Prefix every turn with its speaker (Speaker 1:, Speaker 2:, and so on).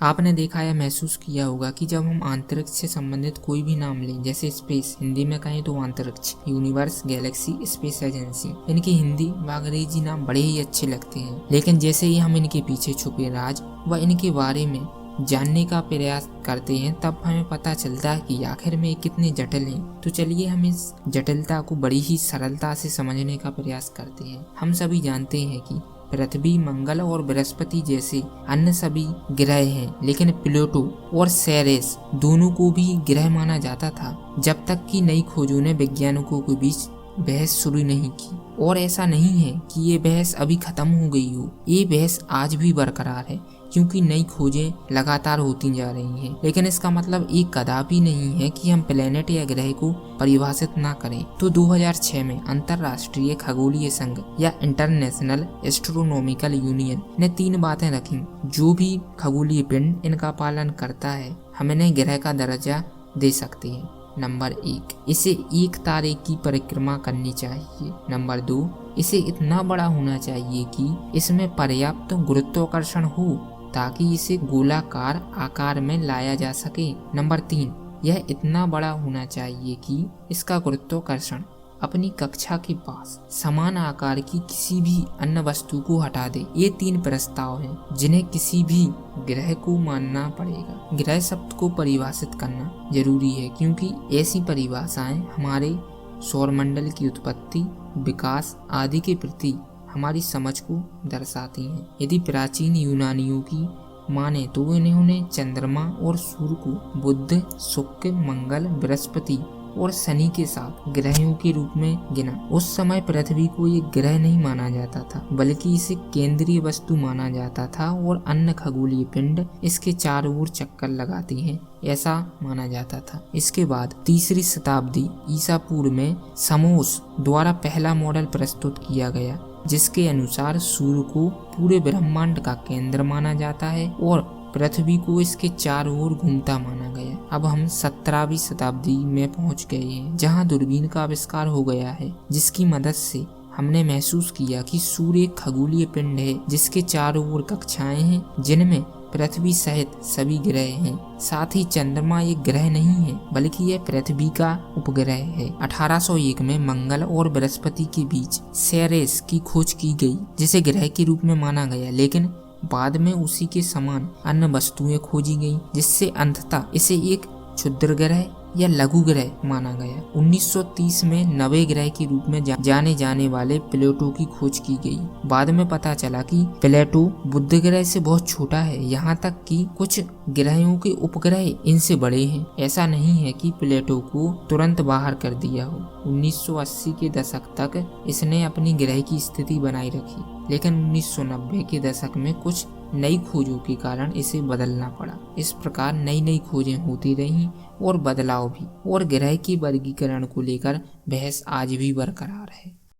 Speaker 1: आपने देखा या महसूस किया होगा कि जब हम अंतरिक्ष से संबंधित कोई भी नाम लें, जैसे स्पेस, हिंदी में कहें तो अंतरिक्ष, यूनिवर्स, गैलेक्सी, स्पेस एजेंसी, इनके हिंदी व अंग्रेजी नाम बड़े ही अच्छे लगते हैं। लेकिन जैसे ही हम इनके पीछे छुपे राज व इनके बारे में जानने का प्रयास करते हैं, तब हमें पता चलता है कि आखिर में कितने जटिल हैं। तो चलिए हम इस जटिलता को बड़ी ही सरलता से समझने का प्रयास करते हैं। हम सभी जानते हैं कि पृथ्वी, मंगल और बृहस्पति जैसे अन्य सभी ग्रह हैं, लेकिन प्लूटो और सेरेस दोनों को भी ग्रह माना जाता था, जब तक कि नई खोजों ने वैज्ञानिकों के बीच बहस शुरू नहीं की। और ऐसा नहीं है कि ये बहस अभी खत्म हो गई हो, ये बहस आज भी बरकरार है, क्योंकि नई खोजें लगातार होती जा रही हैं। लेकिन इसका मतलब ये कदापि नहीं है कि हम प्लेनेट या ग्रह को परिभाषित ना करें। तो 2006 में अंतरराष्ट्रीय खगोलीय संघ या इंटरनेशनल एस्ट्रोनॉमिकल यूनियन ने 3 बातें रखी। जो भी खगोलीय पिंड इनका पालन करता है, हम इन्हें ग्रह का दर्जा दे सकते हैं। नंबर 1, इसे एक तारे की परिक्रमा करनी चाहिए। नंबर 2, इसे इतना बड़ा होना चाहिए कि इसमें पर्याप्त गुरुत्वाकर्षण हो ताकि इसे गोलाकार आकार में लाया जा सके। नंबर 3, यह इतना बड़ा होना चाहिए कि इसका गुरुत्वाकर्षण अपनी कक्षा के पास समान आकार की किसी भी अन्य वस्तु को हटा दे। ये 3 प्रस्ताव हैं जिन्हें किसी भी ग्रह को मानना पड़ेगा। ग्रह शब्द को परिभाषित करना जरूरी है, क्योंकि ऐसी परिभाषाएं हमारे सौरमंडल की उत्पत्ति, विकास आदि के प्रति हमारी समझ को दर्शाती हैं। यदि प्राचीन यूनानियों की माने तो इन्होंने चंद्रमा और सूर्य को बुध, शुक्र, मंगल, बृहस्पति और शनि के साथ ग्रहों के रूप में गिना। उस समय पृथ्वी को एक ग्रह नहीं माना जाता था, बल्कि इसे केंद्रीय वस्तु माना जाता था और अन्य खगोलीय पिंड इसके चारों ओर चक्कर लगाती हैं, ऐसा माना जाता था। इसके बाद 3री शताब्दी ईसा पूर्व में समोस द्वारा पहला मॉडल प्रस्तुत किया गया, जिसके अनुसार सूर्य को पूरे ब्रह्मांड का केंद्र माना जाता है और पृथ्वी को इसके चारों ओर घूमता माना गया। अब हम 17वीं शताब्दी में पहुंच गए हैं, जहां दूरबीन का आविष्कार हो गया है, जिसकी मदद से हमने महसूस किया कि सूर्य एक खगोलीय पिंड है जिसके चारों ओर कक्षाएं हैं, जिनमें पृथ्वी सहित सभी ग्रह हैं। साथ ही चंद्रमा एक ग्रह नहीं है, बल्कि यह पृथ्वी का उपग्रह है। 1801 में मंगल और बृहस्पति के बीच सेरेस की खोज की गई, जिसे ग्रह के रूप में माना गया, लेकिन बाद में उसी के समान अन्य वस्तुएं खोजी गई, जिससे अंततः इसे एक क्षुद्र ग्रह या लघु ग्रह माना गया। 1930 में नवे ग्रह के रूप में जाने जाने वाले प्लूटो की खोज की गई। बाद में पता चला कि प्लूटो बुध ग्रह से बहुत छोटा है, यहाँ तक कि कुछ ग्रहों के उपग्रह इनसे बड़े हैं। ऐसा नहीं है कि प्लूटो को तुरंत बाहर कर दिया हो। 1980 के दशक तक इसने अपनी ग्रह की स्थिति बनाए रखी, लेकिन 1990 के दशक में कुछ नई खोजों के कारण इसे बदलना पड़ा। इस प्रकार नई नई खोजें होती रहीं और बदलाव भी, और ग्रह के वर्गीकरण को लेकर बहस आज भी बरकरार है।